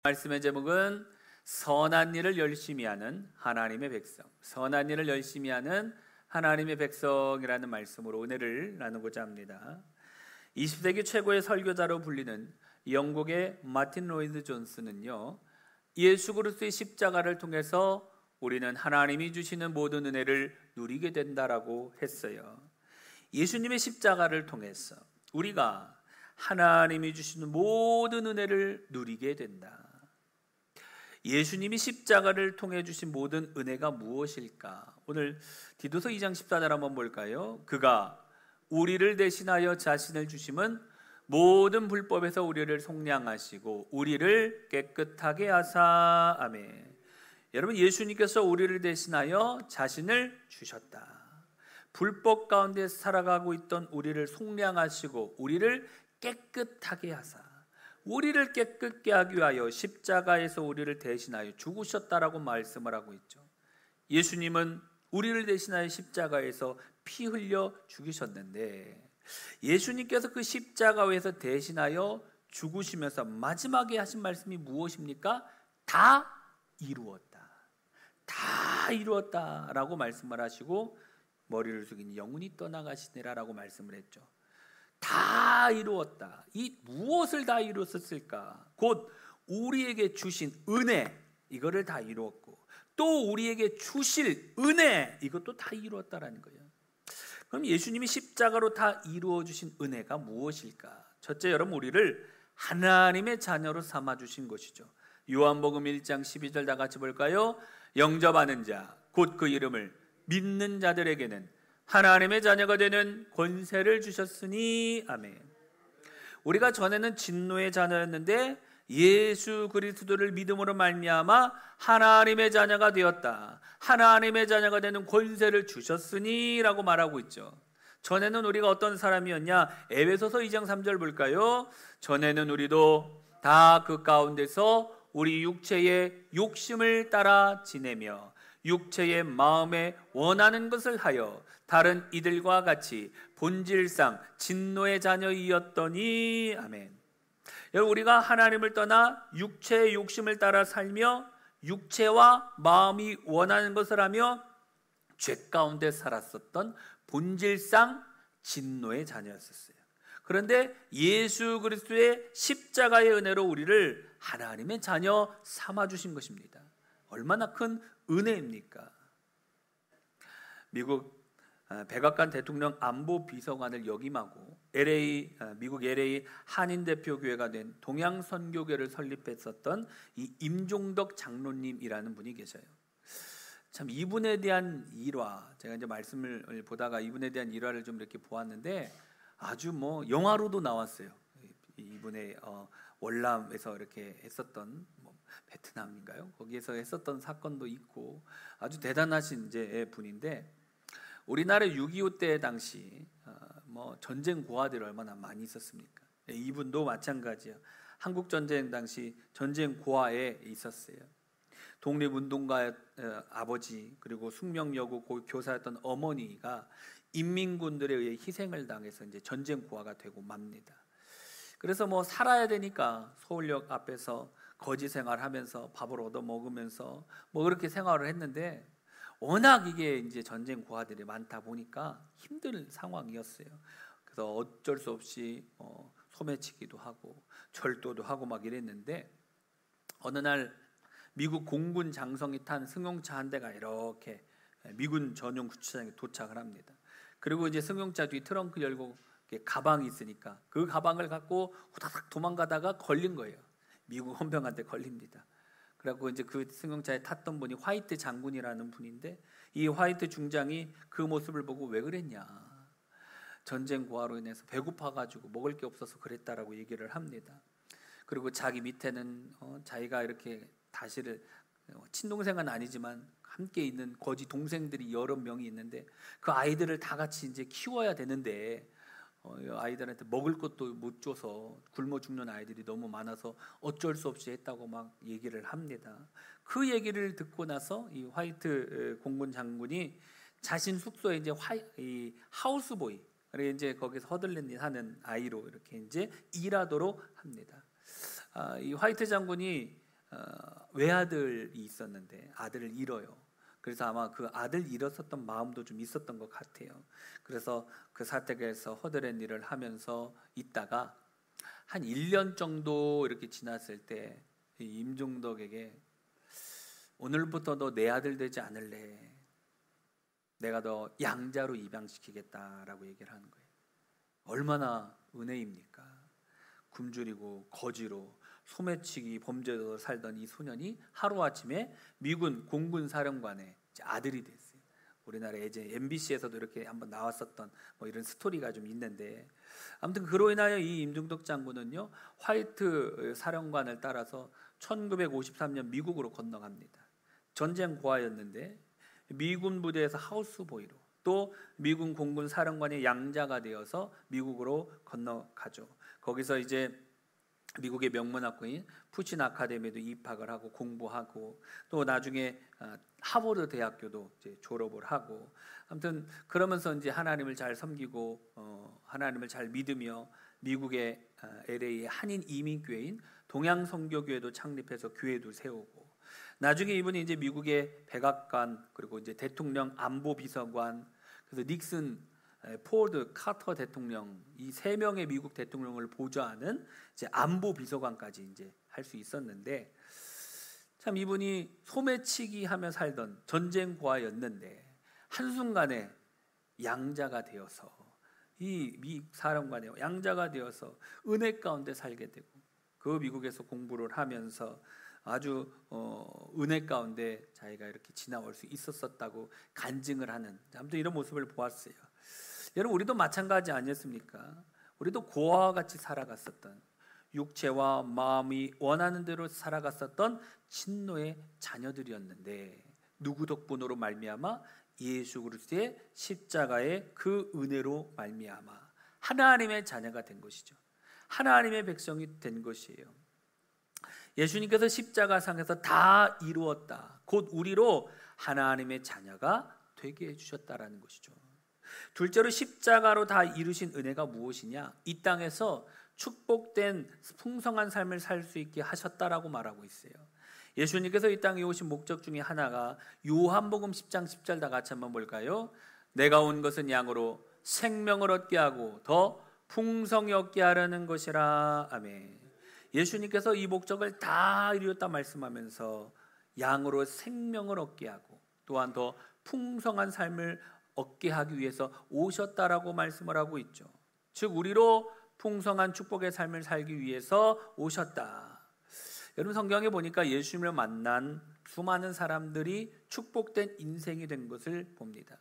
말씀의 제목은 선한 일을 열심히 하는 하나님의 백성. 선한 일을 열심히 하는 하나님의 백성이라는 말씀으로 은혜를 나누고자 합니다. 20세기 최고의 설교자로 불리는 영국의 마틴 로이드 존스는요, 예수 그리스도의 십자가를 통해서 우리는 하나님이 주시는 모든 은혜를 누리게 된다라고 했어요. 예수님의 십자가를 통해서 우리가 하나님이 주시는 모든 은혜를 누리게 된다. 예수님이 십자가를 통해 주신 모든 은혜가 무엇일까? 오늘 디도서 2장 14절 한번 볼까요? 그가 우리를 대신하여 자신을 주심은 모든 불법에서 우리를 속량하시고 우리를 깨끗하게 하사. 아멘. 여러분, 예수님께서 우리를 대신하여 자신을 주셨다. 불법 가운데 살아가고 있던 우리를 속량하시고 우리를 깨끗하게 하사, 우리를 깨끗게 하기 위하여 십자가에서 우리를 대신하여 죽으셨다라고 말씀을 하고 있죠. 예수님은 우리를 대신하여 십자가에서 피 흘려 죽으셨는데, 예수님께서 그 십자가에서 대신하여 죽으시면서 마지막에 하신 말씀이 무엇입니까? 다 이루었다. 다 이루었다라고 말씀을 하시고 머리를 숙이니 영혼이 떠나가시니라라고 말씀을 했죠. 다 이루었다. 이 무엇을 다 이루었을까? 곧 우리에게 주신 은혜, 이거를 다 이루었고, 또 우리에게 주실 은혜, 이것도 다 이루었다라는 거예요. 그럼 예수님이 십자가로 다 이루어 주신 은혜가 무엇일까? 첫째, 여러분, 우리를 하나님의 자녀로 삼아 주신 것이죠. 요한복음 1장 12절 다 같이 볼까요? 영접하는 자, 곧 그 이름을 믿는 자들에게는 하나님의 자녀가 되는 권세를 주셨으니. 아멘. 우리가 전에는 진노의 자녀였는데 예수 그리스도를 믿음으로 말미암아 하나님의 자녀가 되었다. 하나님의 자녀가 되는 권세를 주셨으니 라고 말하고 있죠. 전에는 우리가 어떤 사람이었냐? 에베소서 2장 3절 볼까요? 전에는 우리도 다 그 가운데서 우리 육체의 욕심을 따라 지내며 육체의 마음에 원하는 것을 하여 다른 이들과 같이 본질상 진노의 자녀이었더니. 아멘. 여러분, 우리가 하나님을 떠나 육체의 욕심을 따라 살며 육체와 마음이 원하는 것을 하며 죄 가운데 살았었던 본질상 진노의 자녀였었어요. 그런데 예수 그리스도의 십자가의 은혜로 우리를 하나님의 자녀 삼아주신 것입니다. 얼마나 큰 은혜입니까? 미국 백악관 대통령 안보비서관을 역임하고 미국 LA 한인대표교회가 된 동양선교교를 설립했었던 이 임종덕 장로님이라는 분이 계셔요. 참, 이분에 대한 일화, 제가 이제 말씀을 보다가 이분에 대한 일화를 좀 이렇게 보았는데 아주 영화로도 나왔어요. 이분의 월남에서 이렇게 했었던 베트남인가요? 거기에서 했었던 사건도 있고 아주 대단하신 이제 분인데, 우리나라 6.25 때 당시 전쟁 고아들이 얼마나 많이 있었습니까? 이분도 마찬가지예요. 한국 전쟁 당시 전쟁 고아에 있었어요. 독립운동가 아버지, 그리고 숙명여고 교사였던 어머니가 인민군들에 의해 희생을 당해서 이제 전쟁 고아가 되고 맙니다. 그래서 살아야 되니까 서울역 앞에서 거지 생활하면서 밥을 얻어 먹으면서 그렇게 생활을 했는데, 워낙 이게 이제 전쟁 고아들이 많다 보니까 힘든 상황이었어요. 그래서 어쩔 수 없이 소매치기도 하고 절도도 하고 막 이랬는데, 어느 날 미국 공군 장성이 탄 승용차 한 대가 이렇게 미군 전용 구치장에 도착을 합니다. 그리고 이제 승용차 뒤 트렁크 열고 가방이 있으니까 그 가방을 갖고 후다닥 도망가다가 걸린 거예요. 미국 헌병한테 걸립니다. 그래갖고 이제 그 승용차에 탔던 분이 화이트 장군이라는 분인데, 이 화이트 중장이 그 모습을 보고 왜 그랬냐, 전쟁 고아로 인해서 배고파가지고 먹을 게 없어서 그랬다라고 얘기를 합니다. 그리고 자기 밑에는 자기가 이렇게 다시를 친동생은 아니지만 함께 있는 거지 동생들이 여러 명이 있는데, 그 아이들을 다 같이 이제 키워야 되는데 아이들한테 먹을 것도 못 줘서 굶어 죽는 아이들이 너무 많아서 어쩔 수 없이 했다고 막 얘기를 합니다. 그 얘기를 듣고 나서 이 화이트 공군 장군이 자신 숙소에 이제 이 하우스보이, 그리고 이제 거기서 허들렛 하는 아이로 이렇게 이제 일하도록 합니다. 이 화이트 장군이 외아들이 있었는데 아들을 잃어요. 그래서 아마 그 아들 잃었었던 마음도 좀 있었던 것 같아요. 그래서 그 사택에서 허드렛 일을 하면서 있다가 한 1년 정도 이렇게 지났을 때 임종덕에게 오늘부터 너 내 아들 되지 않을래? 내가 너 양자로 입양시키겠다라고 얘기를 하는 거예요. 얼마나 은혜입니까? 굶주리고 거지로 소매치기 범죄로 살던 이 소년이 하루아침에 미군 공군 사령관의 아들이 됐어요. 우리나라에 이제 MBC에서도 이렇게 한번 나왔었던 뭐 이런 스토리가 좀 있는데, 아무튼 그로 인하여 이 임종덕 장군은요 화이트 사령관을 따라서 1953년 미국으로 건너갑니다. 전쟁 고아였는데 미군 부대에서 하우스보이로, 또 미군 공군 사령관의 양자가 되어서 미국으로 건너가죠. 거기서 이제 미국의 명문학교인 푸신 아카데미도 입학을 하고 공부하고, 또 나중에 하버드 대학교도 이제 졸업을 하고, 아무튼 그러면서 이제 하나님을 잘 섬기고 하나님을 잘 믿으며 미국의 LA의 한인 이민교회인 동양선교교회도 창립해서 교회도 세우고, 나중에 이분이 이제 미국의 백악관, 그리고 이제 대통령 안보비서관, 그래서 닉슨, 포워드, 카터 대통령, 이 세 명의 미국 대통령을 보좌하는 이제 안보비서관까지 이제 할 수 있었는데, 참 이분이 소매치기 하며 살던 전쟁 고아였는데 한순간에 양자가 되어서, 이 미 사령관의 양자가 되어서 은혜 가운데 살게 되고, 그 미국에서 공부를 하면서 아주 은혜 가운데 자기가 이렇게 지나올 수 있었다고 간증을 하는, 아무튼 이런 모습을 보았어요. 여러분, 우리도 마찬가지 아니었습니까? 우리도 고아와 같이 살아갔었던, 육체와 마음이 원하는 대로 살아갔었던 진노의 자녀들이었는데, 누구 덕분으로 말미암아? 예수 그리스도의 십자가의 그 은혜로 말미암아 하나님의 자녀가 된 것이죠. 하나님의 백성이 된 것이에요. 예수님께서 십자가상에서 다 이루었다, 곧 우리로 하나님의 자녀가 되게 해주셨다라는 것이죠. 둘째로 십자가로 다 이루신 은혜가 무엇이냐? 이 땅에서 축복된 풍성한 삶을 살 수 있게 하셨다라고 말하고 있어요. 예수님께서 이 땅에 오신 목적 중에 하나가 요한복음 10장 10절 다 같이 한번 볼까요? 내가 온 것은 양으로 생명을 얻게 하고 더 풍성히 얻게 하려는 것이라. 아멘. 예수님께서 이 목적을 다 이루었다 말씀하면서 양으로 생명을 얻게 하고 또한 더 풍성한 삶을 얻게 하기 위해서 오셨다라고 말씀을 하고 있죠. 즉 우리로 풍성한 축복의 삶을 살기 위해서 오셨다. 여러분, 성경에 보니까 예수님을 만난 수많은 사람들이 축복된 인생이 된 것을 봅니다.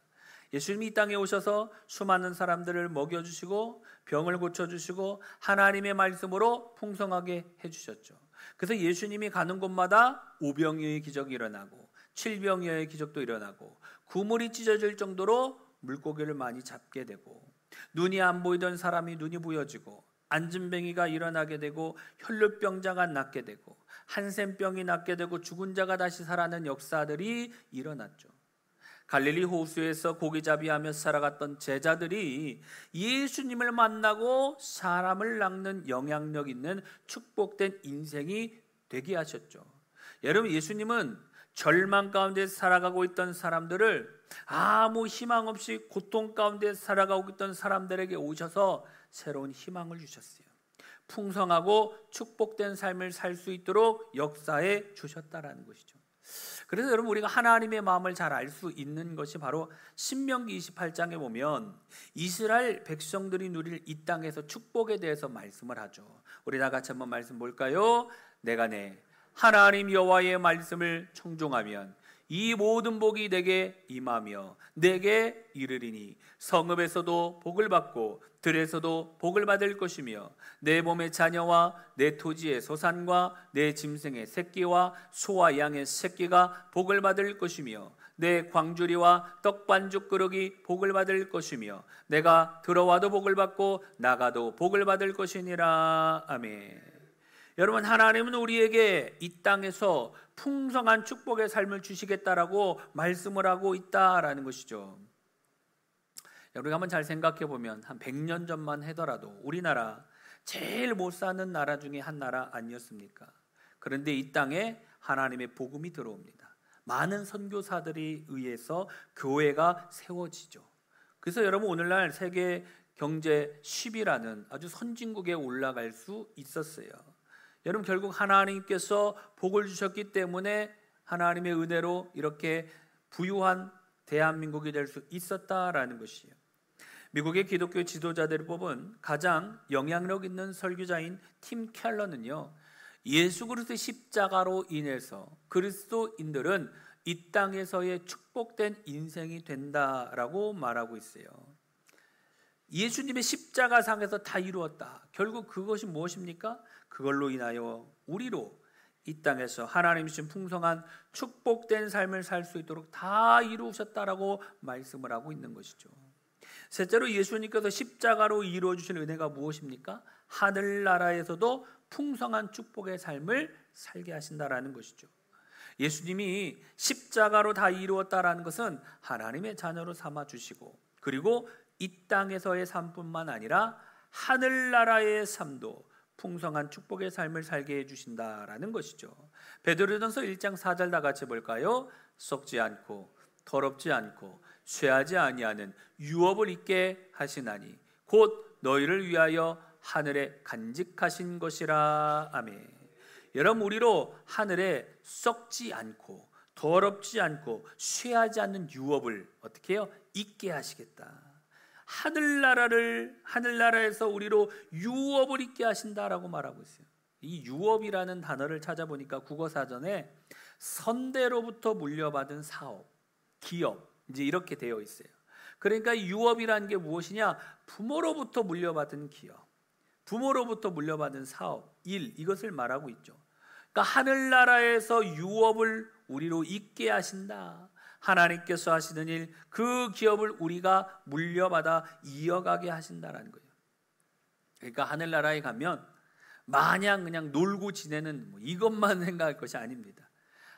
예수님이 이 땅에 오셔서 수많은 사람들을 먹여주시고 병을 고쳐주시고 하나님의 말씀으로 풍성하게 해주셨죠. 그래서 예수님이 가는 곳마다 오병이어의 기적이 일어나고 칠병이어의 기적도 일어나고 구물이 찢어질 정도로 물고기를 많이 잡게 되고, 눈이 안 보이던 사람이 눈이 보여지고, 안진뱅이가 일어나게 되고, 혈루병자가 낫게 되고, 한센병이 낫게 되고, 죽은 자가 다시 살아나는 역사들이 일어났죠. 갈릴리 호수에서 고기잡이하며 살아갔던 제자들이 예수님을 만나고 사람을 낚는 영향력 있는 축복된 인생이 되게 하셨죠. 여러분, 예수님은 절망 가운데 살아가고 있던 사람들을, 아무 희망 없이 고통 가운데 살아가고 있던 사람들에게 오셔서 새로운 희망을 주셨어요. 풍성하고 축복된 삶을 살 수 있도록 역사해 주셨다라는 것이죠. 그래서 여러분, 우리가 하나님의 마음을 잘 알 수 있는 것이 바로 신명기 28장에 보면 이스라엘 백성들이 누릴 이 땅에서 축복에 대해서 말씀을 하죠. 우리 다 같이 한번 말씀 볼까요? 내가 내 하나님 여호와의 말씀을 청종하면 이 모든 복이 내게 임하며 내게 이르리니 성읍에서도 복을 받고 들에서도 복을 받을 것이며 내 몸의 자녀와 내 토지의 소산과 내 짐승의 새끼와 소와 양의 새끼가 복을 받을 것이며 내 광주리와 떡반죽 그릇이 복을 받을 것이며 내가 들어와도 복을 받고 나가도 복을 받을 것이니라. 아멘. 여러분, 하나님은 우리에게 이 땅에서 풍성한 축복의 삶을 주시겠다라고 말씀을 하고 있다라는 것이죠. 우리가 한번 잘 생각해 보면 한 100년 전만 하더라도 우리나라 제일 못 사는 나라 중에 한 나라 아니었습니까? 그런데 이 땅에 하나님의 복음이 들어옵니다. 많은 선교사들이 의해서 교회가 세워지죠. 그래서 여러분 오늘날 세계 경제 10위라는 아주 선진국에 올라갈 수 있었어요. 여러분 결국 하나님께서 복을 주셨기 때문에 하나님의 은혜로 이렇게 부유한 대한민국이 될 수 있었다라는 것이에요. 미국의 기독교 지도자들을 뽑은 가장 영향력 있는 설교자인 팀 켈러는요, 예수 그리스도의 십자가로 인해서 그리스도인들은 이 땅에서의 축복된 인생이 된다라고 말하고 있어요. 예수님의 십자가상에서 다 이루었다. 결국 그것이 무엇입니까? 그걸로 인하여 우리로 이 땅에서 하나님이 주신 풍성한 축복된 삶을 살 수 있도록 다 이루셨다라고 말씀을 하고 있는 것이죠. 셋째로 예수님께서 십자가로 이루어 주신 은혜가 무엇입니까? 하늘나라에서도 풍성한 축복의 삶을 살게 하신다라는 것이죠. 예수님이 십자가로 다 이루었다라는 것은 하나님의 자녀로 삼아 주시고, 그리고 이 땅에서의 삶뿐만 아니라 하늘나라의 삶도 풍성한 축복의 삶을 살게 해주신다라는 것이죠. 베드로전서 1장 4절 다 같이 볼까요? 썩지 않고 더럽지 않고 쇠하지 아니하는 유업을 있게 하시나니 곧 너희를 위하여 하늘에 간직하신 것이라. 아멘. 여러분 우리로 하늘에 썩지 않고 더럽지 않고 쇠하지 않는 유업을 어떻게 해요? 있게 하시겠다. 하늘나라에서 우리로 유업을 있게 하신다라고 말하고 있어요. 이 유업이라는 단어를 찾아보니까 국어사전에 선대로부터 물려받은 사업, 기업 이제 이렇게 되어 있어요. 그러니까 유업이라는 게 무엇이냐? 부모로부터 물려받은 기업, 부모로부터 물려받은 사업, 일, 이것을 말하고 있죠. 그러니까 하늘나라에서 유업을 우리로 있게 하신다. 하나님께서 하시는 일, 그 기업을 우리가 물려받아 이어가게 하신다라는 거예요. 그러니까 하늘나라에 가면 마냥 그냥 놀고 지내는 이것만 생각할 것이 아닙니다.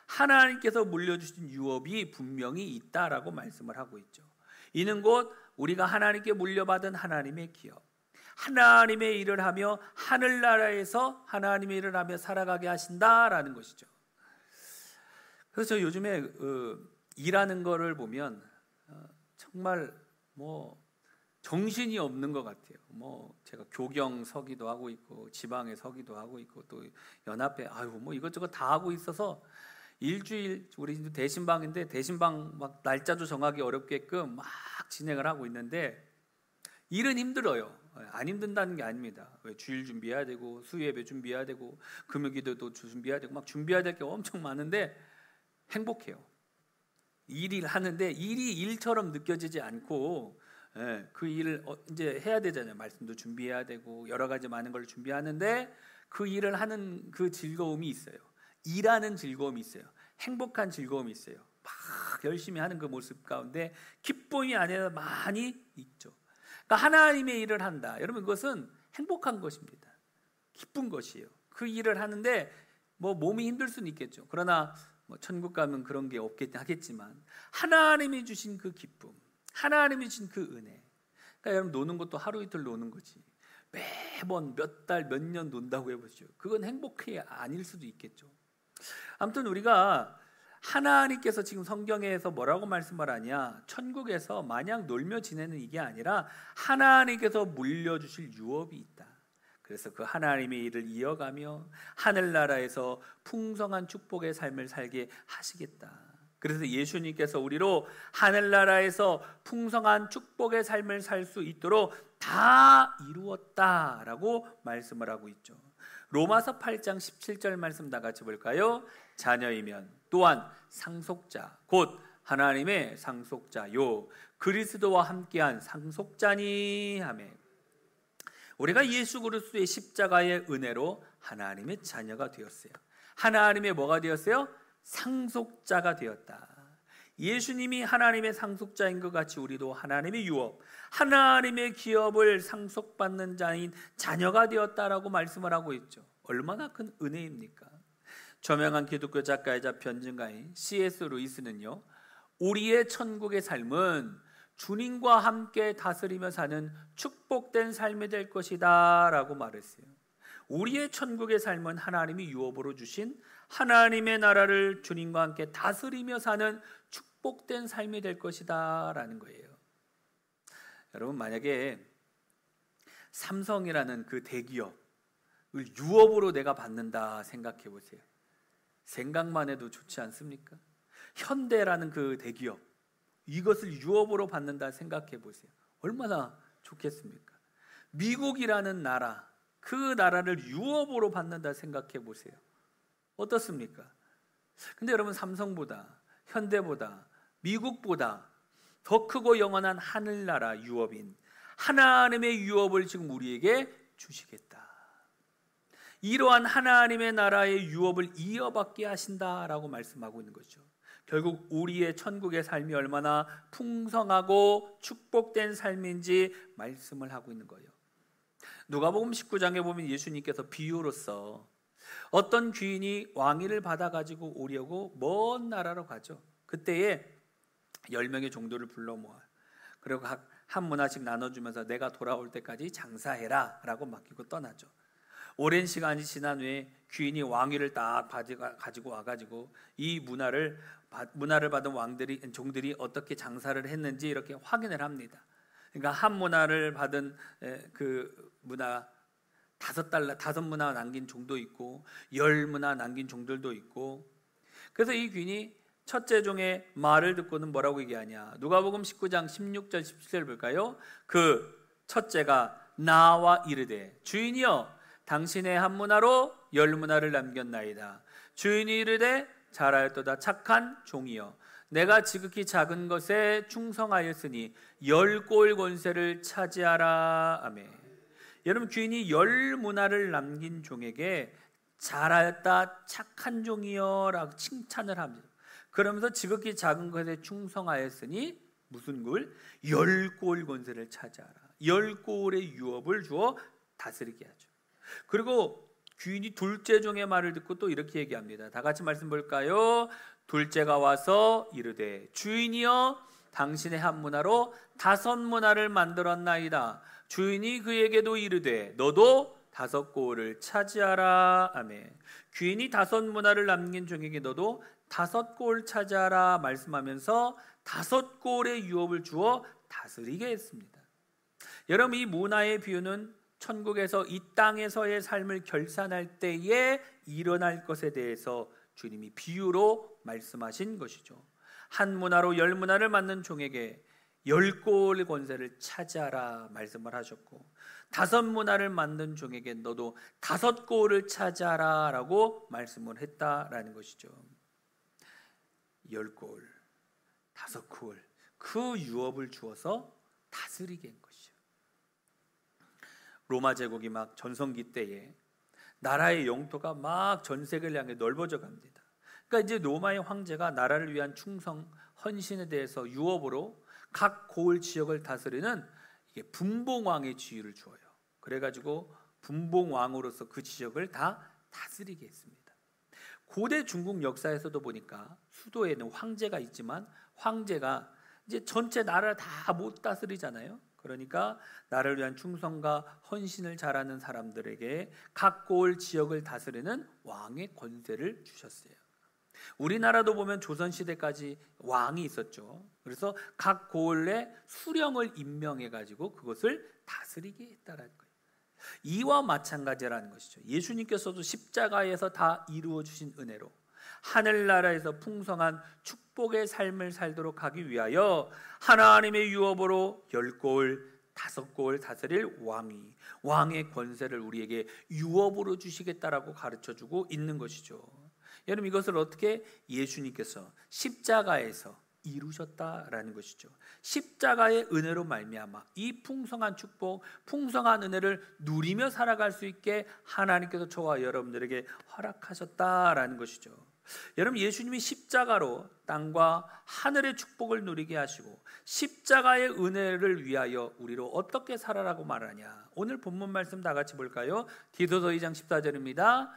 하나님께서 물려주신 유업이 분명히 있다라고 말씀을 하고 있죠. 이는 곧 우리가 하나님께 물려받은 하나님의 기업, 하나님의 일을 하며 하늘나라에서 하나님의 일을 하며 살아가게 하신다라는 것이죠. 그래서 저 요즘에 일하는 거를 보면 정말 정신이 없는 것 같아요. 제가 교경 서기도 하고 있고 지방에 서기도 하고 있고 또 연합회 이것저것 다 하고 있어서 일주일 우리 대신방인데 대신방 막 날짜도 정하기 어렵게끔 막 진행을 하고 있는데 일은 힘들어요. 안 힘든다는 게 아닙니다. 왜 주일 준비해야 되고 수요예배 준비해야 되고 금요기도도 준비해야 되고 막 준비해야 될 게 엄청 많은데 행복해요. 일을 하는데 일이 일처럼 느껴지지 않고 그 일을 이제 해야 되잖아요. 말씀도 준비해야 되고 여러 가지 많은 걸 준비하는데 그 일을 하는 그 즐거움이 있어요. 일하는 즐거움이 있어요. 행복한 즐거움이 있어요. 막 열심히 하는 그 모습 가운데 기쁨이 안에 많이 있죠. 그러니까 하나님의 일을 한다. 여러분 그것은 행복한 것입니다. 기쁜 것이에요. 그 일을 하는데 몸이 힘들 수는 있겠죠. 그러나 천국 가면 그런 게 하겠지만 하나님이 주신 그 기쁨, 하나님이 주신 그 은혜. 그러니까 여러분 노는 것도 하루 이틀 노는 거지. 매번 몇 달, 몇 년 논다고 해보시죠. 그건 행복이 아닐 수도 있겠죠. 아무튼 우리가 하나님께서 지금 성경에서 뭐라고 말씀을 하냐? 천국에서 마냥 놀며 지내는 이게 아니라 하나님께서 물려주실 유업이 있다. 그래서 그 하나님의 일을 이어가며 하늘나라에서 풍성한 축복의 삶을 살게 하시겠다. 그래서 예수님께서 우리로 하늘나라에서 풍성한 축복의 삶을 살 수 있도록 다 이루었다라고 말씀을 하고 있죠. 로마서 8장 17절 말씀 다 같이 볼까요? 자녀이면 또한 상속자 곧 하나님의 상속자요 그리스도와 함께한 상속자니 하며 우리가 예수 그리스도의 십자가의 은혜로 하나님의 자녀가 되었어요. 하나님의 뭐가 되었어요? 상속자가 되었다. 예수님이 하나님의 상속자인 것 같이 우리도 하나님의 유업, 하나님의 기업을 상속받는 자인 자녀가 되었다라고 말씀을 하고 있죠. 얼마나 큰 은혜입니까? 저명한 기독교 작가이자 변증가인 C.S. 루이스는요, 우리의 천국의 삶은 주님과 함께 다스리며 사는 축복된 삶이 될 것이다 라고 말했어요. 우리의 천국의 삶은 하나님이 유업으로 주신 하나님의 나라를 주님과 함께 다스리며 사는 축복된 삶이 될 것이다 라는 거예요. 여러분, 만약에 삼성이라는 그 대기업을 유업으로 내가 받는다 생각해 보세요. 생각만 해도 좋지 않습니까? 현대라는 그 대기업, 이것을 유업으로 받는다 생각해 보세요. 얼마나 좋겠습니까? 미국이라는 나라, 그 나라를 유업으로 받는다 생각해 보세요. 어떻습니까? 근데 여러분, 삼성보다, 현대보다, 미국보다 더 크고 영원한 하늘나라 유업인 하나님의 유업을 지금 우리에게 주시겠다. 이러한 하나님의 나라의 유업을 이어받게 하신다라고 말씀하고 있는 거죠. 결국 우리의 천국의 삶이 얼마나 풍성하고 축복된 삶인지 말씀을 하고 있는 거예요. 누가복음 19장에 보면 예수님께서 비유로서 어떤 귀인이 왕위를 받아가지고 오려고 먼 나라로 가죠. 그때에 10명의 종들을 불러 모아요. 그리고 각 한 문화씩 나눠주면서 내가 돌아올 때까지 장사해라 라고 맡기고 떠나죠. 오랜 시간이 지난 후에 귀인이 왕위를 딱 가지고 와가지고 이 문화를 받은 종들이 어떻게 장사를 했는지 이렇게 확인을 합니다. 그러니까 한 문화를 받은 그 문화 5문화 남긴 종도 있고 10문화 남긴 종들도 있고, 그래서 이 귀인이 첫째 종의 말을 듣고는 뭐라고 얘기하냐. 누가복음 19장 16절 17절 볼까요? 그 첫째가 나와 이르되 주인이여 당신의 한 문화로 10문화를 남겼나이다. 주인이 이르되 잘하였도다 착한 종이여 내가 지극히 작은 것에 충성하였으니 10골 권세를 차지하라. 아멘. 여러분, 귀인이 10문화를 남긴 종에게 잘하였다 착한 종이여 라고 칭찬을 합니다. 그러면서 지극히 작은 것에 충성하였으니 무슨 골? 10골 권세를 차지하라. 10골의 유업을 주어 다스리게 하죠. 그리고 귀인이 둘째 종의 말을 듣고 또 이렇게 얘기합니다. 다 같이 말씀 볼까요? 둘째가 와서 이르되 주인이여 당신의 한 문화로 5문화를 만들었나이다. 주인이 그에게도 이르되 너도 5골을 차지하라. 아멘. 귀인이 5문화를 남긴 종에게 너도 5골 차지하라 말씀하면서 5골의 유업을 주어 다스리게 했습니다. 여러분, 이 문화의 비유는 천국에서 이 땅에서의 삶을 결산할 때에 일어날 것에 대해서 주님이 비유로 말씀하신 것이죠. 한 문화로 10문화를 맡는 종에게 10골의 권세를 차지하라 말씀을 하셨고, 5문화를 맡는 종에게 너도 5골을 차지하라 라고 말씀을 했다라는 것이죠. 10골, 5골, 그 유업을 주어서 다스리게 한 것이죠. 로마 제국이 막 전성기 때에 나라의 영토가 막 전 세계를 향해 넓어져 갑니다. 그러니까 이제 로마의 황제가 나라를 위한 충성, 헌신에 대해서 유업으로 각 고을 지역을 다스리는 이게 분봉왕의 지위를 주어요. 그래가지고 분봉왕으로서 그 지역을 다 다스리게 했습니다. 고대 중국 역사에서도 보니까 수도에는 황제가 있지만 황제가 이제 전체 나라를 다 못 다스리잖아요. 그러니까 나라를 위한 충성과 헌신을 잘하는 사람들에게 각 고을 지역을 다스리는 왕의 권세를 주셨어요. 우리나라도 보면 조선시대까지 왕이 있었죠. 그래서 각 고을에 수령을 임명해 가지고 그것을 다스리게 했다라는 거예요. 이와 마찬가지라는 것이죠. 예수님께서도 십자가에서 다 이루어 주신 은혜로 하늘나라에서 풍성한 축복의 삶을 살도록 하기 위하여 하나님의 유업으로 10골, 5골 다스릴 왕의 권세를 우리에게 유업으로 주시겠다라고 가르쳐주고 있는 것이죠. 여러분, 이것을 어떻게 예수님께서 십자가에서 이루셨다라는 것이죠. 십자가의 은혜로 말미암아 이 풍성한 축복, 풍성한 은혜를 누리며 살아갈 수 있게 하나님께서 저와 여러분들에게 허락하셨다라는 것이죠. 여러분, 예수님이 십자가로 땅과 하늘의 축복을 누리게 하시고 십자가의 은혜를 위하여 우리로 어떻게 살아라고 말하냐. 오늘 본문 말씀 다 같이 볼까요? 디도서 2장 14절입니다.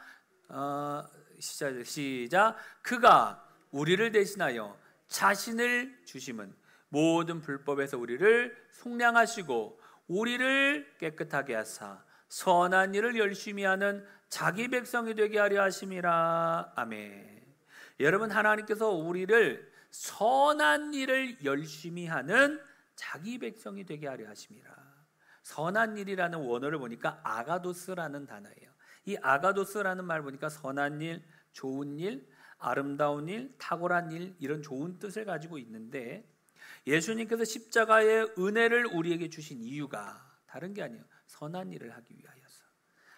시작. 그가 우리를 대신하여 자신을 주심은 모든 불법에서 우리를 속량하시고 우리를 깨끗하게 하사 선한 일을 열심히 하는 자기 백성이 되게 하려 하심이라. 아멘. 여러분, 하나님께서 우리를 선한 일을 열심히 하는 자기 백성이 되게 하려 하심이라. 선한 일이라는 원어를 보니까 아가도스라는 단어예요. 이 아가도스라는 말 보니까 선한 일, 좋은 일, 아름다운 일, 탁월한 일, 이런 좋은 뜻을 가지고 있는데, 예수님께서 십자가의 은혜를 우리에게 주신 이유가 다른 게 아니에요. 선한 일을 하기 위하여서,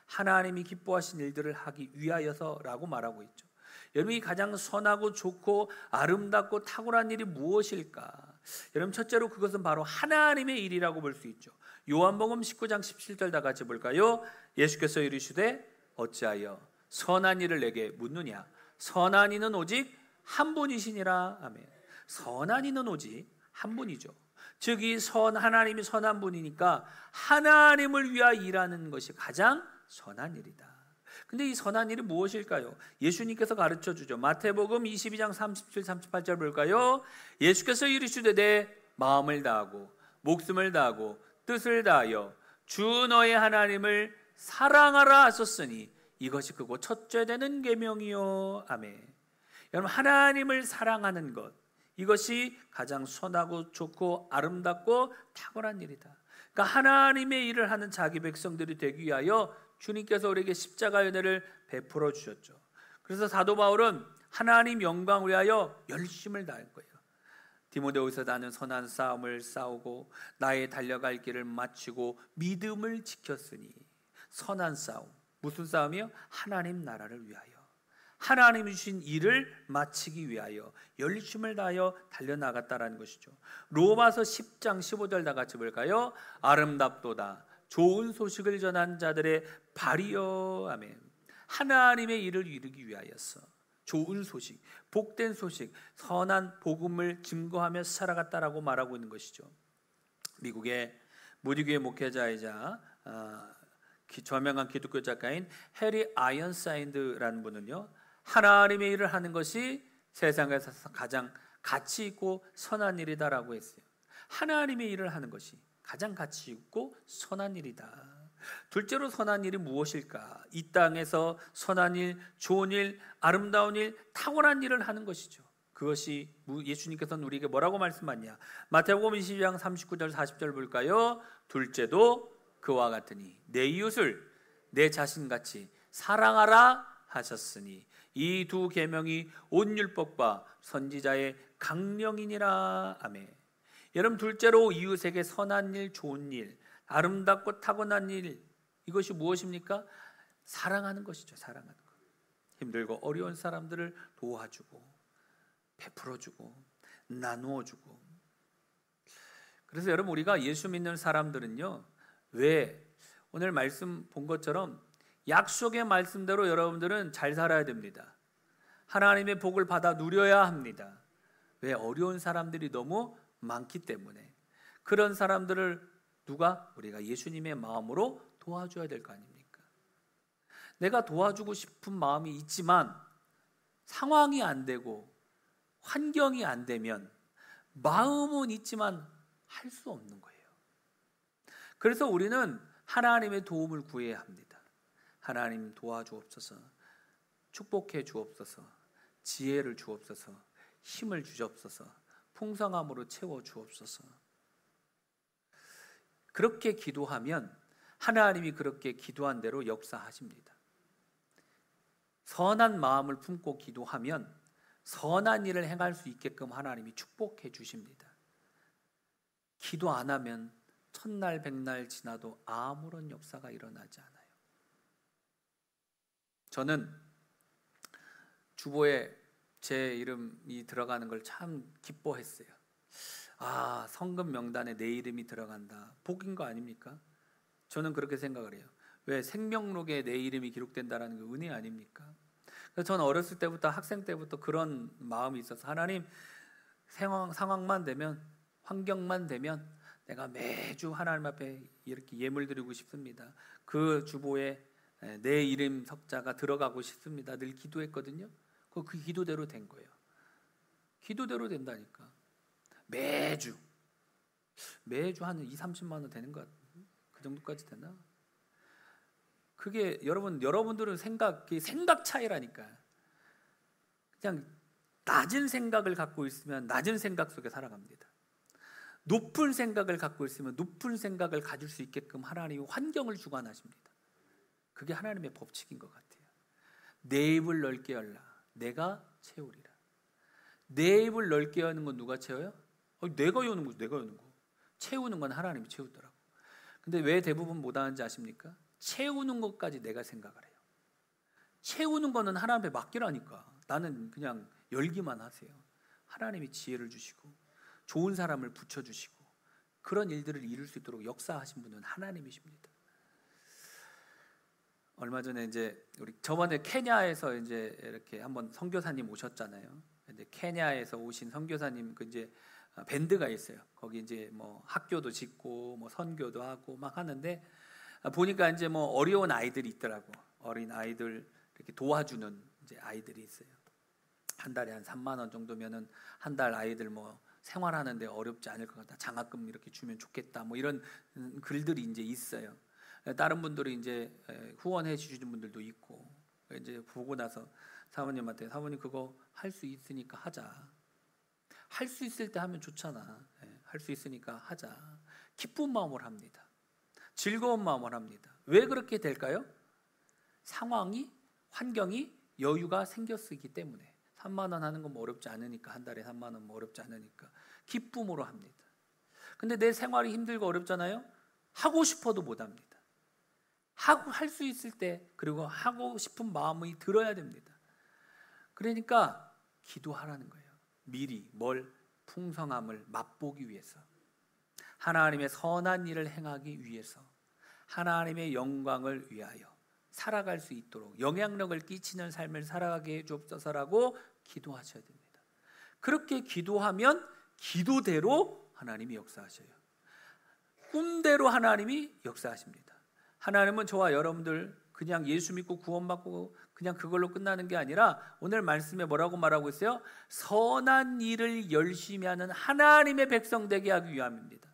하나님이 기뻐하신 일들을 하기 위하여서라고 말하고 있죠. 여러분이 가장 선하고 좋고 아름답고 탁월한 일이 무엇일까? 여러분, 첫째로 그것은 바로 하나님의 일이라고 볼 수 있죠. 요한복음 19장 17절 다 같이 볼까요? 예수께서 이르시되 어찌하여 선한 일을 내게 묻느냐? 선한 이는 오직 한 분이시니라. 아멘. 선한 이는 오직 한 분이죠. 즉 이 하나님이 선한 분이니까 하나님을 위하여 일하는 것이 가장 선한 일이다. 근데 이 선한 일이 무엇일까요? 예수님께서 가르쳐 주죠. 마태복음 22장 37, 38절 볼까요? 예수께서 이르시되 내 마음을 다하고 목숨을 다하고 뜻을 다하여 주 너의 하나님을 사랑하라 하셨으니 이것이 크고 첫째 되는 계명이요. 아멘. 여러분, 하나님을 사랑하는 것, 이것이 가장 선하고 좋고 아름답고 탁월한 일이다. 그러니까 하나님의 일을 하는 자기 백성들이 되기 위하여 주님께서 우리에게 십자가의 은혜를 베풀어 주셨죠. 그래서 사도 바울은 하나님 영광을 위하여 열심을 다할 거예요. 디모데후서 나는 선한 싸움을 싸우고 나의 달려갈 길을 마치고 믿음을 지켰으니. 선한 싸움, 무슨 싸움이요? 하나님 나라를 위하여, 하나님이 주신 일을 마치기 위하여 열심을 다하여 달려나갔다라는 것이죠. 로마서 10장 15절 다 같이 볼까요? 아름답도다 좋은 소식을 전한 자들의 발이여. 아멘. 하나님의 일을 이루기 위하여서 좋은 소식, 복된 소식, 선한 복음을 증거하며 살아갔다라고 말하고 있는 것이죠. 미국의 무디교회 목회자이자 저명한 기독교 작가인 해리 아이언사이드라는 분은요, 하나님의 일을 하는 것이 세상에서 가장 가치 있고 선한 일이다라고 했어요. 하나님의 일을 하는 것이 가장 가치 있고 선한 일이다. 둘째로 선한 일이 무엇일까? 이 땅에서 선한 일, 좋은 일, 아름다운 일, 탁월한 일을 하는 것이죠. 그것이 예수님께서는 우리에게 뭐라고 말씀하냐? 마태복음 22장 39절 40절 볼까요? 둘째도 그와 같으니 내 이웃을 내 자신같이 사랑하라 하셨으니 이 두 계명이 온 율법과 선지자의 강령이니라. 아멘. 여러분, 둘째로 이웃에게 선한 일, 좋은 일, 아름답고 타고난 일, 이것이 무엇입니까? 사랑하는 것이죠. 사랑하는 것. 힘들고 어려운 사람들을 도와주고 베풀어주고 나누어주고. 그래서 여러분, 우리가 예수 믿는 사람들은요, 왜 오늘 말씀 본 것처럼 약속의 말씀대로 여러분들은 잘 살아야 됩니다. 하나님의 복을 받아 누려야 합니다. 왜? 어려운 사람들이 너무 많기 때문에. 그런 사람들을 우리가 예수님의 마음으로 도와줘야 될 거 아닙니까? 내가 도와주고 싶은 마음이 있지만 상황이 안 되고 환경이 안 되면 마음은 있지만 할 수 없는 거예요. 그래서 우리는 하나님의 도움을 구해야 합니다. 하나님 도와주옵소서, 축복해 주옵소서, 지혜를 주옵소서, 힘을 주옵소서, 풍성함으로 채워 주옵소서. 그렇게 기도하면 하나님이 그렇게 기도한 대로 역사하십니다. 선한 마음을 품고 기도하면 선한 일을 행할 수 있게끔 하나님이 축복해 주십니다. 기도 안 하면 천날 백날 지나도 아무런 역사가 일어나지 않아요. 저는 주보에 제 이름이 들어가는 걸 참 기뻐했어요. 아, 성금 명단에 내 이름이 들어간다. 복인 거 아닙니까? 저는 그렇게 생각을 해요. 왜? 생명록에 내 이름이 기록된다는 게 은혜 아닙니까? 그래서 저는 어렸을 때부터, 학생 때부터 그런 마음이 있어서 하나님, 상황만 되면, 환경만 되면 내가 매주 하나님 앞에 이렇게 예물 드리고 싶습니다. 그 주보에 내 이름 석자가 들어가고 싶습니다. 늘 기도했거든요. 그 기도대로 된 거예요. 기도대로 된다니까. 매주 한 2, 30만 원 되는 것 같아요. 그 정도까지 되나? 그게 여러분들은 생각 차이라니까. 그냥 낮은 생각을 갖고 있으면 낮은 생각 속에 살아갑니다. 높은 생각을 갖고 있으면 높은 생각을 가질 수 있게끔 하나님이 환경을 주관하십니다. 그게 하나님의 법칙인 것 같아요. 내 입을 넓게 열라, 내가 채우리라. 내 입을 넓게 여는 건 누가 채워요? 내가 여는 거. 채우는 건 하나님이 채우더라고. 근데 왜 대부분 못하는지 아십니까? 채우는 것까지 내가 생각을 해요. 채우는 거는 하나님께 맡기라니까. 나는 그냥 열기만 하세요. 하나님이 지혜를 주시고 좋은 사람을 붙여주시고 그런 일들을 이룰 수 있도록 역사하신 분은 하나님이십니다. 얼마 전에 이제 우리 저번에 케냐에서 이제 이렇게 한번 선교사님 오셨잖아요. 근데 케냐에서 오신 선교사님 그 이제 밴드가 있어요. 거기 이제 뭐 학교도 짓고 뭐 선교도 하고 막 하는데 보니까 이제 뭐 어려운 아이들이 있더라고. 어린 아이들 이렇게 도와주는 이제 아이들이 있어요. 한 달에 한 3만 원 정도면은 한 달 아이들 뭐 생활하는데 어렵지 않을 것 같다. 장학금 이렇게 주면 좋겠다. 뭐 이런 글들이 이제 있어요. 다른 분들이 이제 후원해 주시는 분들도 있고 이제 보고 나서 사모님한테 사모님 그거 할 수 있으니까 하자. 할 수 있을 때 하면 좋잖아. 할 수 있으니까 하자. 기쁜 마음을 합니다. 즐거운 마음을 합니다. 왜 그렇게 될까요? 상황이 환경이 여유가 생겼기 때문에 3만 원 하는 건 뭐 어렵지 않으니까 한 달에 3만 원 뭐 어렵지 않으니까 기쁨으로 합니다. 근데 내 생활이 힘들고 어렵잖아요. 하고 싶어도 못 합니다. 할 수 있을 때 그리고 하고 싶은 마음이 들어야 됩니다. 그러니까 기도하라는 거예요. 미리 풍성함을 맛보기 위해서 하나님의 선한 일을 행하기 위해서 하나님의 영광을 위하여 살아갈 수 있도록 영향력을 끼치는 삶을 살아가게 해 주옵소서라고 기도하셔야 됩니다. 그렇게 기도하면 기도대로 하나님이 역사하셔요. 꿈대로 하나님이 역사하십니다. 하나님은 저와 여러분들 그냥 예수 믿고 구원받고 그냥 그걸로 끝나는 게 아니라 오늘 말씀에 뭐라고 말하고 있어요? 선한 일을 열심히 하는 하나님의 백성 되게 하기 위함입니다.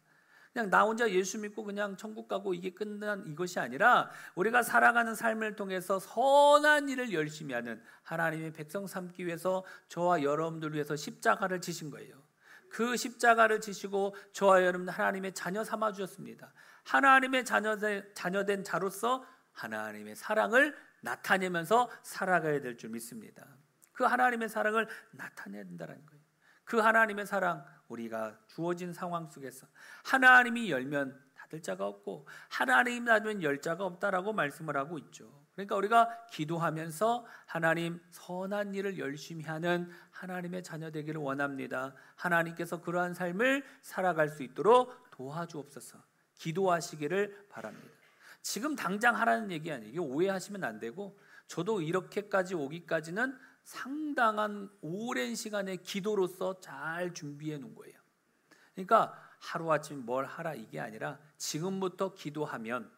그냥 나 혼자 예수 믿고 그냥 천국 가고 이게 끝난 이것이 아니라 우리가 살아가는 삶을 통해서 선한 일을 열심히 하는 하나님의 백성 삼기 위해서 저와 여러분들 위해서 십자가를 지신 거예요. 그 십자가를 지시고 저와 여러분 하나님의 자녀 삼아 주셨습니다. 하나님의 자녀된 자로서 하나님의 사랑을 나타내면서 살아가야 될 줄 믿습니다. 그 하나님의 사랑을 나타내야 된다는 거예요. 그 하나님의 사랑, 우리가 주어진 상황 속에서 하나님이 열면 닫을 자가 없고 하나님 닫으면 열 자가 없다라고 말씀을 하고 있죠. 그러니까 우리가 기도하면서 하나님 선한 일을 열심히 하는 하나님의 자녀 되기를 원합니다. 하나님께서 그러한 삶을 살아갈 수 있도록 도와주옵소서. 기도하시기를 바랍니다. 지금 당장 하라는 얘기 아니에요. 이게 오해하시면 안 되고 저도 이렇게까지 오기까지는 상당한 오랜 시간의 기도로서 잘 준비해 놓은 거예요. 그러니까 하루아침 뭘 하라 이게 아니라 지금부터 기도하면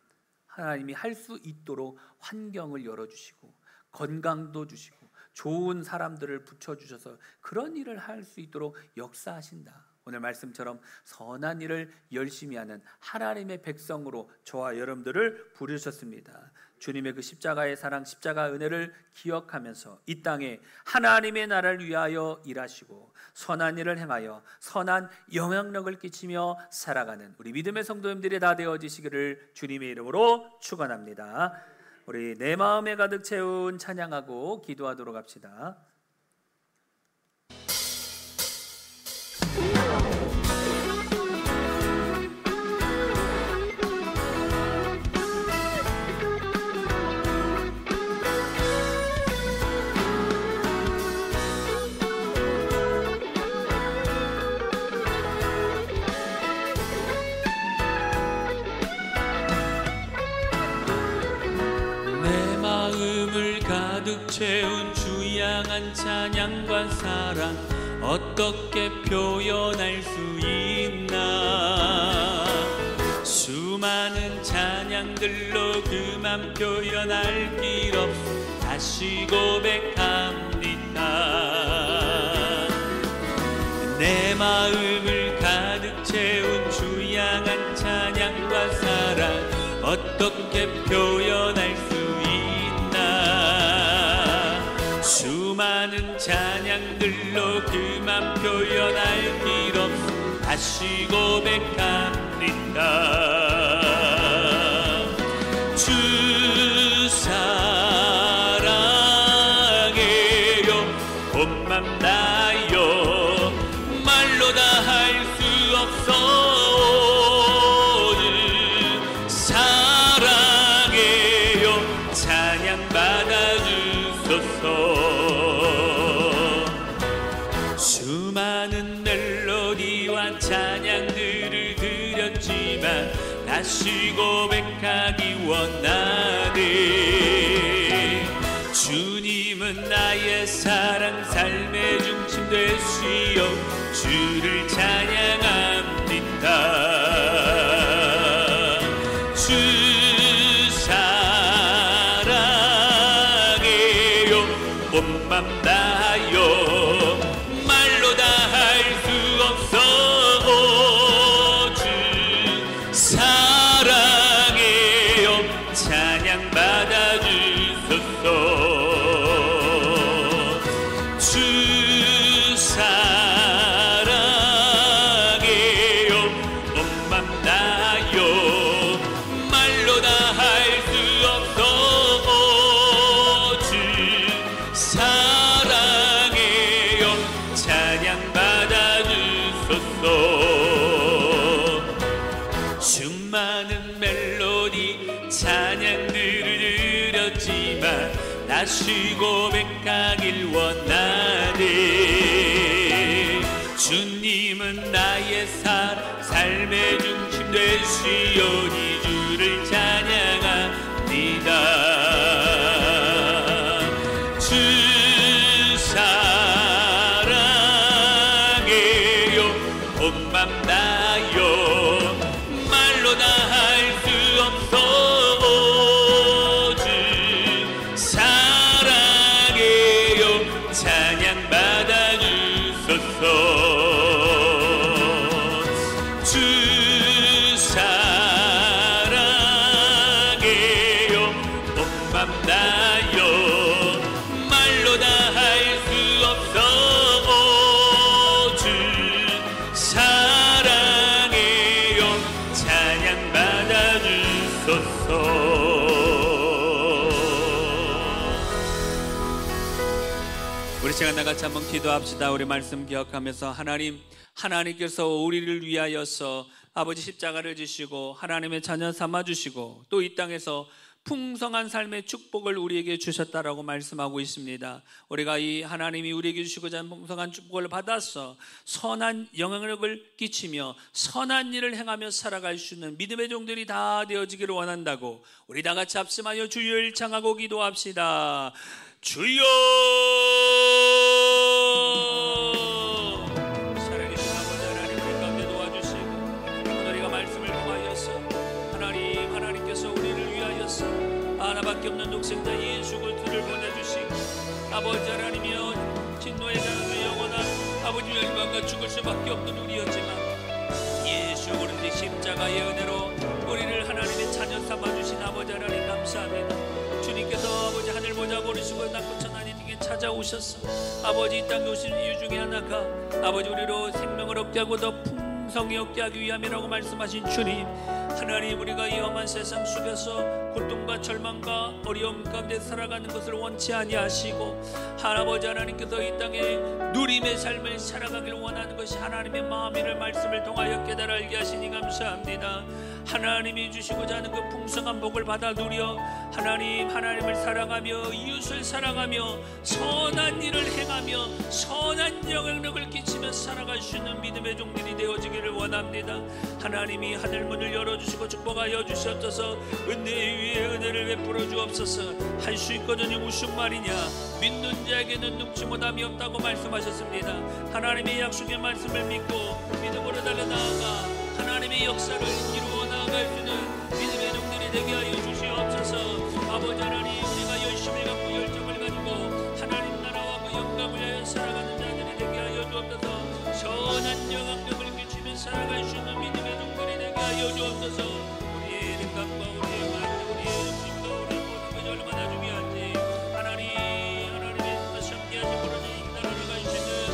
하나님이 할 수 있도록 환경을 열어주시고 건강도 주시고 좋은 사람들을 붙여주셔서 그런 일을 할 수 있도록 역사하신다. 오늘 말씀처럼 선한 일을 열심히 하는 하나님의 백성으로 저와 여러분들을 부르셨습니다. 주님의 그 십자가의 사랑, 십자가 은혜를 기억하면서 이 땅에 하나님의 나라를 위하여 일하시고 선한 일을 행하여 선한 영향력을 끼치며 살아가는 우리 믿음의 성도님들이 다 되어지시기를 주님의 이름으로 축원합니다. 우리 내 마음에 가득 채운 찬양하고 기도하도록 합시다. 채운 주 향한 찬양과 사랑 어떻게 표현할 수 있나. 수많은 찬양들로 그만 표현할 길 없어 다시 고백합니다. 내 마음을 가득 채운 주 향한 찬양과 사랑 어떻게 표현할 수 찬양들로 그만 표현할 길 없어 다시 고백합니다. 주 사랑해요 온맘 다요 말로 다 할 수 없어 오늘 사랑해요 찬양 받아주소서. 수많은 멜로디와 찬양들을 드렸지만 다시 고백하기 원하네. 주님은 나의 사랑 삶의 중심 되시어 주를 찬양합니다. 주 사랑해요 온맘 다요 말로 다 할 수 없어 주 사랑해요 찬양 받아주소서. 주 사랑해요 온맘 다요 말로 다 할 수 없어 주 사랑해요 찬양 받아주소서. 수많은 멜로디 찬양들을 드렸지만 다시 고백하길 원하네. 주님은 나의 삶의 중심 되시오니 주를 찬양합니다. 주 사랑해요 온맘 다요 말로 다 할 수 없어 주 사랑해요 찬양 받아주소서. 주 사랑해요 온맘 다요 말로 다 할 수 없어 주 사랑해요 찬양 받아주소서. 우리 시간 나같이 한번 기도합시다. 우리 말씀 기억하면서 하나님께서 우리를 위하여서 아버지 십자가를 지시고 하나님의 자녀 삼아주시고 또 이 땅에서 풍성한 삶의 축복을 우리에게 주셨다라고 말씀하고 있습니다. 우리가 이 하나님이 우리에게 주시고자 하는 풍성한 축복을 받아서 선한 영향력을 끼치며 선한 일을 행하며 살아갈 수 있는 믿음의 종들이 다 되어지기를 원한다고 우리 다 같이 합심하여 주를 청하고 기도합시다. 주여 살아계신 아버지 하나님 우리 가운데 도와주시고 오늘이가 말씀을 통하여서 하나님께서 우리를 위하여서 하나밖에 없는 독생자 예수 그리스도를 보내주시고 아버지 하나님이여 진노의 자녀의 영원한 아버지 멸망과 죽을 수밖에 없는 우리였지만 예수 그리스도의 십자가의 은혜로 우리를 하나님의 자녀 삼아주신 아버지 하나님 감사합니다. 주님께서 아버지 하늘 보자 고르시고 낮고 천한 이등에 찾아오셔서 아버지 이 땅에 오신 이유 중에 하나가 아버지 우리로 생명을 얻게 하고 더 풍성히 얻게 하기 위함이라고 말씀하신 주님, 하나님 우리가 이 험한 세상 속에서 고통과 절망과 어려움 가운데 살아가는 것을 원치 아니하시고 아버지 하나님께서 이 땅에 누림의 삶을 살아가길 원하는 것이 하나님의 마음이를 말씀을 통하여 깨달아 알게 하시니 감사합니다. 하나님이 주시고자 하는 그 풍성한 복을 받아 누려 하나님을 사랑하며 이웃을 사랑하며 선한 일을 행하며 선한 영향력을 끼치며 살아갈 수 있는 믿음의 종들이 되어지기를 원합니다. 하나님이 하늘문을 열어주시고 축복하여 주시옵소서. 은혜 위에 은혜를 베풀어 주옵소서. 할 수 있거든요 무슨 말이냐, 믿는 자에게는 능치 못함이 없다고 말씀하셨습니다. 하나님의 약속의 말씀을 믿고 믿음으로 달려나아가 하나님의 역사를 이루어 나아갈 수 있는 믿음의 종들이 되게 하여 주시옵소서. 아버지 하나님 우리가 열심을 갖고 열정을 가지고 하나님 나라와 그 영광을 위하여 살아가는 자들이 되게 하여 주옵소서. 선한 영향력을 끼치며 살아갈 수 있는 믿음의 종들이 되게 하여 주옵소서. 우리의 생각과 우리의 말 우리의 음식과 우리의 모든 것이 얼마나 중요한지 하나님의 뜻이 함께하시 부르짖는 나라를 갈 수 있는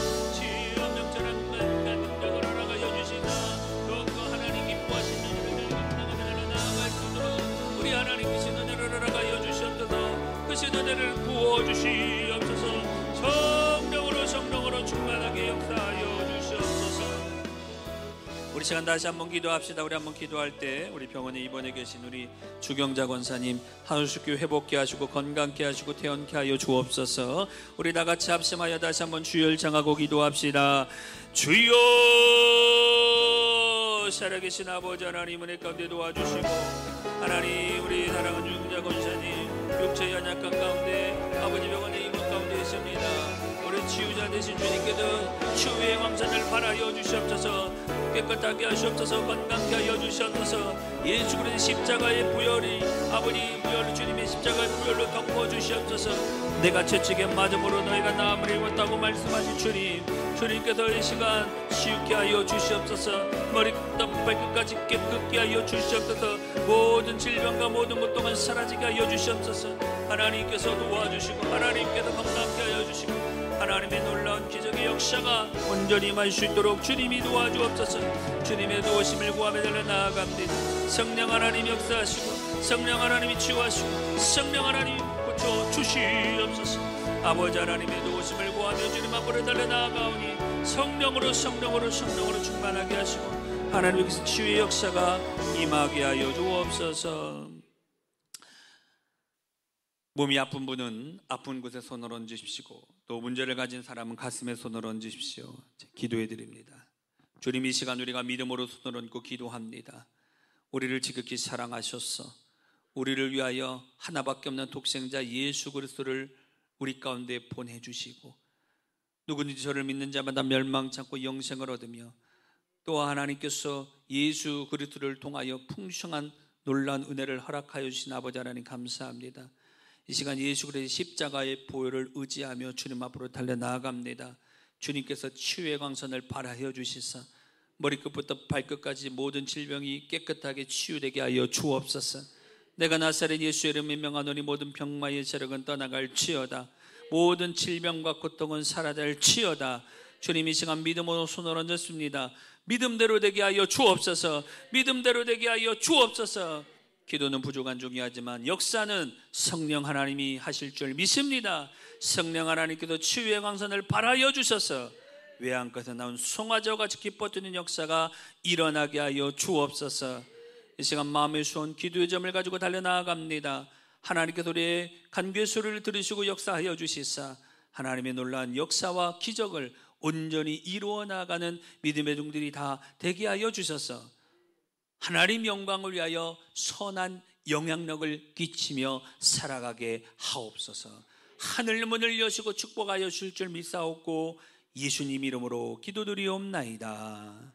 부어주시옵소서. 성령으로 충만하게 역사하여 주시옵소서. 우리 시간 다시 한번 기도합시다. 우리 한번 기도할 때 우리 병원에 입원해 계신 우리 주경자 권사님 하루속히 회복케 하시고 건강케 하시고 태어나게 하여 주옵소서. 우리 다 같이 합심하여 다시 한번 주여를 장하고 기도합시다. 주여, 살아계신 아버지 하나님 은혜 가운데 도와주시고, 하나님 우리 사랑하는 주경자 권사님 육체의 연약한 가운데 아버지 병원에 입원 가운데 있습니다. 우리 치유자 되신 주님께서 치유의 왕산을 발하여 주시옵소서. 깨끗하게 하시옵소서. 건강케 하여 주시옵소서. 예수 그리스도의 십자가의 부혈이 아버지 부혈, 주님의 십자가의 부혈로 덮어 주시옵소서. 내가 채찍에 맞음으로 너희가 나음을 입었다고 말씀하신 주님께서 이 시간 치유케 하여 주시옵소서. 머리부터 발끝까지 깨끗게 하여 주시옵소서. 모든 질병과 모든 고통은 사라지게 하여 주시옵소서. 하나님께서 도와주시고 하나님께서 건강케 하여 주시고 하나님의 놀라운 기적의 역사가 온전히 임할 수 있도록 주님이 도와주옵소서. 주님의 도우심을 구하며 달려 나아갑니다. 성령 하나님 역사하시고 성령 하나님이 치유하시고 성령 하나님 고쳐 주시옵소서. 아버지 하나님의 도우심을 구하며 주님 앞으로 달려 나아가오니 성령으로 충만하게 하시고 하나님께서 치유의 역사가 임하게 하여 주옵소서. 몸이 아픈 분은 아픈 곳에 손을 얹으십시오. 또 문제를 가진 사람은 가슴에 손을 얹으십시오. 기도해 드립니다. 주님, 이 시간 우리가 믿음으로 손을 얹고 기도합니다. 우리를 지극히 사랑하셔서 우리를 위하여 하나밖에 없는 독생자 예수 그리스도를 우리 가운데 보내주시고 누구든지 저를 믿는 자마다 멸망치 않고 영생을 얻으며 또 하나님께서 예수 그리스도를 통하여 풍성한 놀라운 은혜를 허락하여 주신 아버지 하나님 감사합니다. 이 시간 예수 그리스도의 십자가의 보혈을 의지하며 주님 앞으로 달려 나아갑니다. 주님께서 치유의 광선을 발하여 주시사 머리끝부터 발끝까지 모든 질병이 깨끗하게 치유되게 하여 주옵소서. 내가 나사렛 예수의 이름에 명하노니 모든 병마의 세력은 떠나갈지어다. 모든 질병과 고통은 사라질지어다. 주님, 이 시간 믿음으로 손을 얹었습니다. 믿음대로 되게 하여 주옵소서. 믿음대로 되게 하여 주옵소서. 기도는 부족한 중요하지만 역사는 성령 하나님이 하실 줄 믿습니다. 성령 하나님께서 치유의 광선을 발하여 주셔서 외양간에서 나온 송아지와 같이 기뻐 뛰는 역사가 일어나게 하여 주옵소서. 이 시간 마음의 수원 기도의 점을 가지고 달려나아갑니다. 하나님께서 우리의 간구의 소리를 들으시고 역사하여 주시사 하나님의 놀라운 역사와 기적을 온전히 이루어 나가는 믿음의 종들이 다 되게 하여 주셔서 하나님 영광을 위하여 선한 영향력을 끼치며 살아가게 하옵소서. 하늘 문을 여시고 축복하여 주실 줄 믿사옵고 예수님 이름으로 기도드리옵나이다.